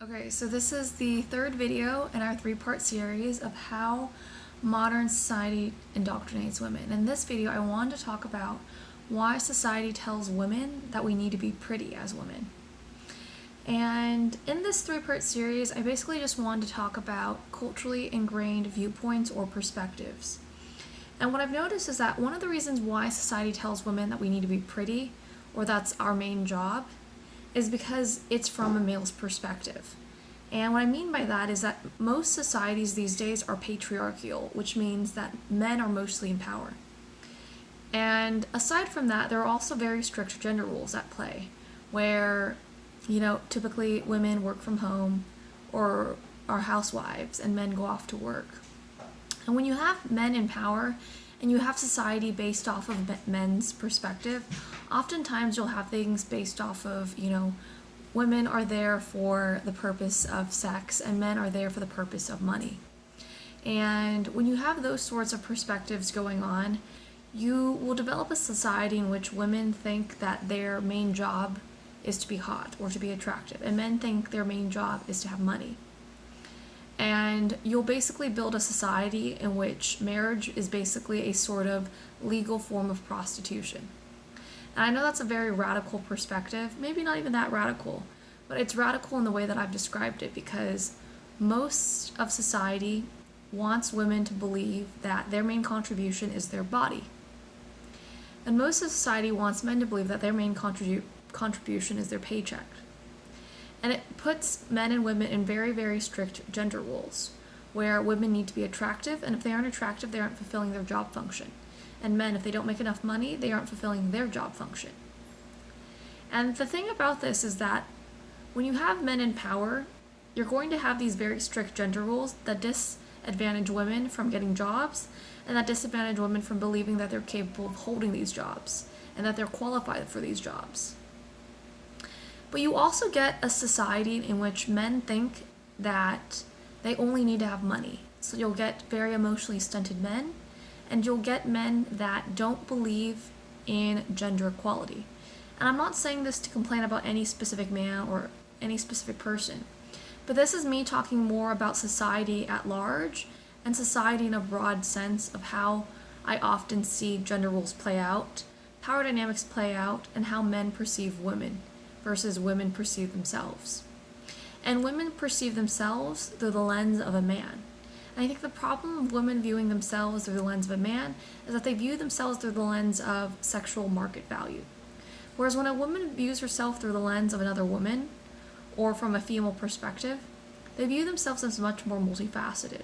Okay, so this is the third video in our three-part series of how modern society indoctrinates women. In this video, I wanted to talk about why society tells women that we need to be pretty as women. And in this three-part series, I basically just wanted to talk about culturally ingrained viewpoints or perspectives. And what I've noticed is that one of the reasons why society tells women that we need to be pretty, or that's our main job, is because it's from a male's perspective. And what I mean by that is that most societies these days are patriarchal, which means that men are mostly in power. And aside from that, there are also very strict gender rules at play, where, typically women work from home or are housewives and men go off to work. And when you have men in power and you have society based off of men's perspective, oftentimes you'll have things based off of, women are there for the purpose of sex and men are there for the purpose of money. And when you have those sorts of perspectives going on, you will develop a society in which women think that their main job is to be hot or to be attractive, and men think their main job is to have money. And you'll basically build a society in which marriage is basically a sort of legal form of prostitution. And I know that's a very radical perspective, maybe not even that radical, but it's radical in the way that I've described it because most of society wants women to believe that their main contribution is their body. And most of society wants men to believe that their main contribution is their paycheck. And it puts men and women in very, very strict gender roles, where women need to be attractive, and if they aren't attractive, they aren't fulfilling their job function. And men, if they don't make enough money, they aren't fulfilling their job function. And the thing about this is that when you have men in power, you're going to have these very strict gender rules that disadvantage women from getting jobs, and that disadvantage women from believing that they're capable of holding these jobs, and that they're qualified for these jobs. But you also get a society in which men think that they only need to have money. So you'll get very emotionally stunted men, and you'll get men that don't believe in gender equality. And I'm not saying this to complain about any specific man or any specific person, but this is me talking more about society at large and society in a broad sense of how I often see gender roles play out, power dynamics play out, and how men perceive women versus women perceive themselves. And women perceive themselves through the lens of a man. And I think the problem of women viewing themselves through the lens of a man is that they view themselves through the lens of sexual market value. Whereas when a woman views herself through the lens of another woman, or from a female perspective, they view themselves as much more multifaceted.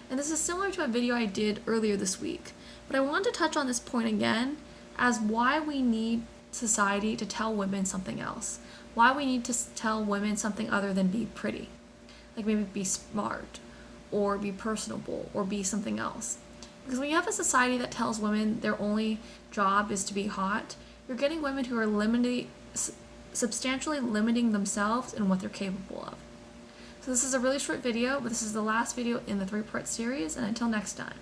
And this is similar to a video I did earlier this week, but I wanted to touch on this point again as why we need society to tell women something else. Why we need to tell women something other than be pretty. Like maybe be smart, or be personable, or be something else. Because when you have a society that tells women their only job is to be hot, you're getting women who are substantially limiting themselves and what they're capable of. So this is a really short video, but this is the last video in the three-part series, and until next time.